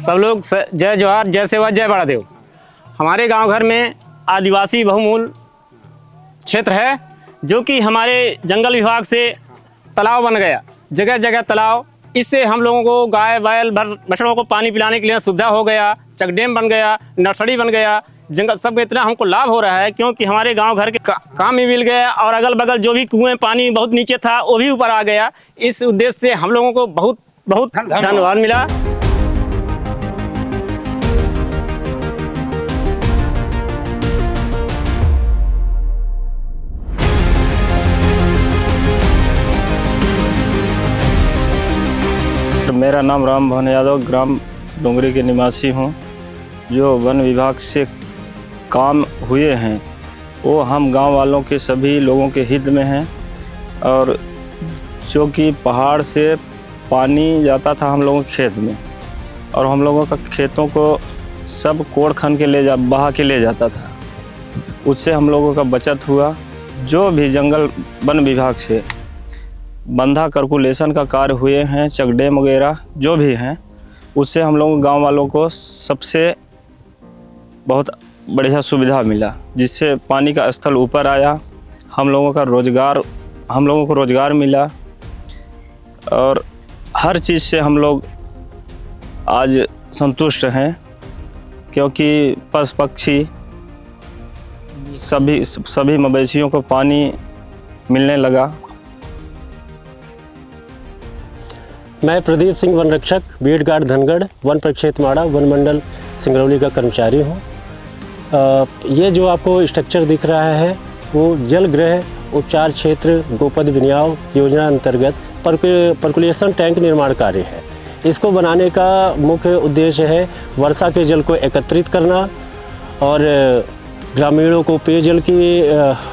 सब लोग जय जोहार, जय सेवा, जय बड़ादेव। हमारे गांव घर में आदिवासी बहुमूल क्षेत्र है, जो कि हमारे जंगल विभाग से तालाब बन गया, जगह जगह तालाब। इससे हम लोगों को गाय बैल बछड़ों को पानी पिलाने के लिए सुविधा हो गया। चेक डैम बन गया, नर्सरी बन गया, जंगल सब इतना हमको लाभ हो रहा है, क्योंकि हमारे गांव घर के काम भी मिल गया और अगल बगल जो भी कुएं पानी बहुत नीचे था वो भी ऊपर आ गया। इस उद्देश्य से हम लोगों को बहुत बहुत धन्यवाद मिला। मेरा नाम राम भवन यादव, ग्राम डोंगरी के निवासी हूँ। जो वन विभाग से काम हुए हैं वो हम गांव वालों के सभी लोगों के हित में हैं। और जो कि पहाड़ से पानी जाता था हम लोगों के खेत में, और हम लोगों का खेतों को सब कोड़ खन के बहा के ले जाता था। उससे हम लोगों का बचत हुआ। जो भी जंगल वन विभाग से बंधा कैलकुलेशन का कार्य हुए हैं, चेक डैम वगैरह जो भी हैं, उससे हम लोग गांव वालों को सबसे बहुत बढ़िया सुविधा मिला, जिससे पानी का स्तर ऊपर आया। हम लोगों को रोज़गार मिला, और हर चीज़ से हम लोग आज संतुष्ट हैं, क्योंकि पशु पक्षी सभी मवेशियों को पानी मिलने लगा। मैं प्रदीप सिंह, वन रक्षक, बीट गार्ड धनगढ़, वन प्रक्षेत्र माड़ा, वन मंडल सिंगरौली का कर्मचारी हूँ। ये जो आपको स्ट्रक्चर दिख रहा है वो जल गृह उपचार क्षेत्र गोपद विनियाव योजना अंतर्गत पर्कुलेशन टैंक निर्माण कार्य है। इसको बनाने का मुख्य उद्देश्य है वर्षा के जल को एकत्रित करना और ग्रामीणों को पेयजल की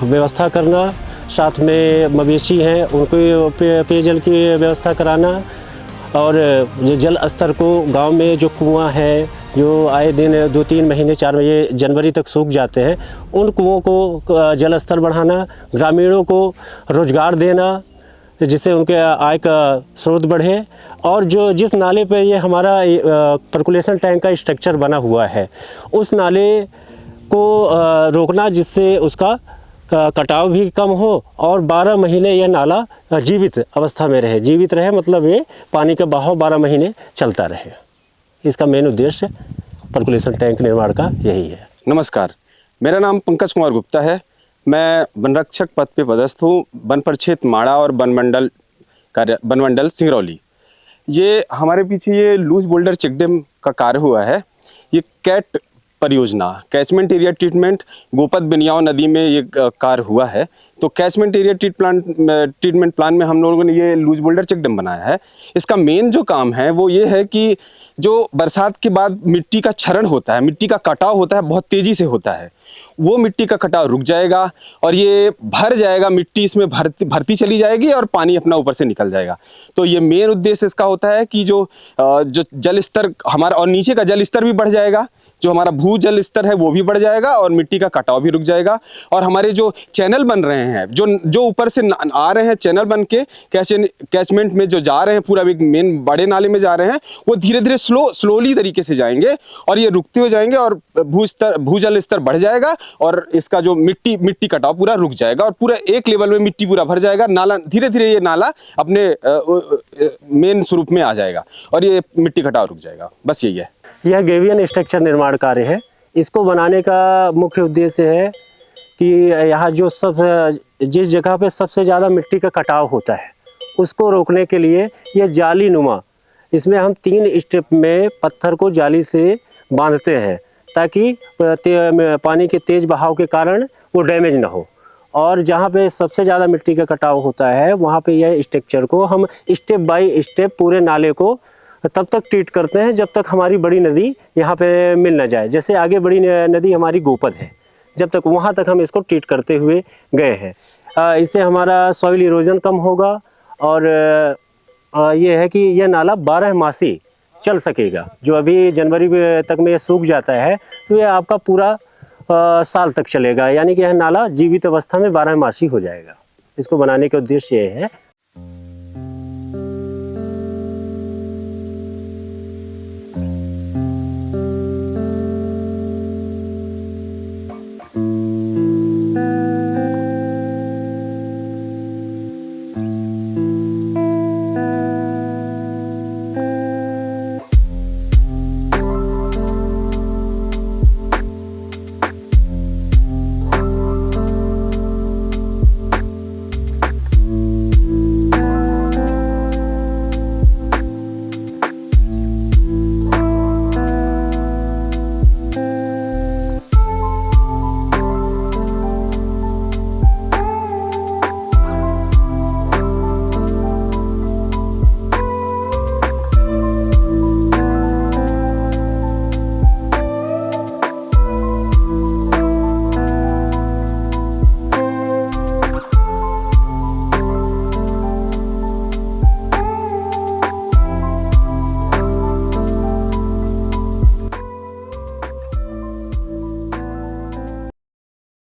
व्यवस्था करना, साथ में मवेशी हैं उनको पेयजल की व्यवस्था कराना, और जो जल स्तर को गांव में जो कुआं है जो आए दिन 2-3 महीने 4 महीने जनवरी तक सूख जाते हैं, उन कुओं को जल स्तर बढ़ाना, ग्रामीणों को रोज़गार देना जिससे उनके आय का स्रोत बढ़े। और जो जिस नाले पे ये हमारा पर्कुलेशन टैंक का स्ट्रक्चर बना हुआ है, उस नाले को रोकना जिससे उसका कटाव भी कम हो और 12 महीने यह नाला जीवित अवस्था में रहे। जीवित रहे मतलब ये पानी का बहाव 12 महीने चलता रहे। इसका मेन उद्देश्य पर्कुलेशन टैंक निर्माण का यही है। नमस्कार, मेरा नाम पंकज कुमार गुप्ता है। मैं वन रक्षक पद पे पदस्थ हूँ, वन प्रक्षेत्र माड़ा और वन मंडल सिंगरौली। ये हमारे पीछे ये लूज बोल्डर चेक डैम का कार्य हुआ है। ये कैट परियोजना, कैचमेंट एरिया ट्रीटमेंट, गोपद बिनियाव नदी में ये कार्य हुआ है। तो कैचमेंट एरिया ट्रीटमेंट प्लान में हम लोगों ने ये लूज बोल्डर चेक डैम बनाया है। इसका मेन जो काम है वो ये है कि जो बरसात के बाद मिट्टी का क्षरण होता है, मिट्टी का कटाव होता है, बहुत तेज़ी से होता है, वो मिट्टी का कटाव रुक जाएगा और ये भर जाएगा। मिट्टी इसमें भरती चली जाएगी और पानी अपना ऊपर से निकल जाएगा। तो ये मेन उद्देश्य इसका होता है कि जो जल स्तर हमारा और नीचे का जल स्तर भी बढ़ जाएगा, जो हमारा भू जल स्तर है वो भी बढ़ जाएगा और मिट्टी का कटाव भी रुक जाएगा। और हमारे जो चैनल बन रहे हैं, जो ऊपर से आ रहे हैं चैनल बन के कैचमेंट में जो जा रहे हैं, पूरा एक मेन बड़े नाले में जा रहे हैं, वो धीरे धीरे स्लोली तरीके से जाएंगे और ये रुकते हो जाएंगे और भूजल स्तर बढ़ जाएगा और इसका जो मिट्टी कटाव पूरा रुक जाएगा और पूरा एक लेवल में मिट्टी पूरा भर जाएगा। नाला धीरे धीरे ये नाला अपने मेन स्वरूप में आ जाएगा और ये मिट्टी कटाव रुक जाएगा। बस यही है। यह गेवियन स्ट्रक्चर निर्माण कार्य है। इसको बनाने का मुख्य उद्देश्य है कि यहाँ जो जिस जगह पे सबसे ज़्यादा मिट्टी का कटाव होता है उसको रोकने के लिए यह जाली नुमा, इसमें हम 3 स्टेप में पत्थर को जाली से बांधते हैं ताकि पानी के तेज़ बहाव के कारण वो डैमेज ना हो। और जहाँ पे सबसे ज़्यादा मिट्टी का कटाव होता है वहाँ पे यह स्ट्रक्चर को हम स्टेप बाय स्टेप पूरे नाले को तब तक ट्रीट करते हैं जब तक हमारी बड़ी नदी यहाँ पे मिल ना जाए। जैसे आगे बड़ी नदी हमारी गोपद है, जब तक वहाँ तक हम इसको ट्रीट करते हुए गए हैं। इससे हमारा सॉइल इरोजन कम होगा और ये है कि यह नाला 12 मासी चल सकेगा। जो अभी जनवरी तक में सूख जाता है तो ये आपका पूरा साल तक चलेगा, यानी कि यह नाला जीवित अवस्था में 12 मासी हो जाएगा। इसको बनाने का उद्देश्य ये है।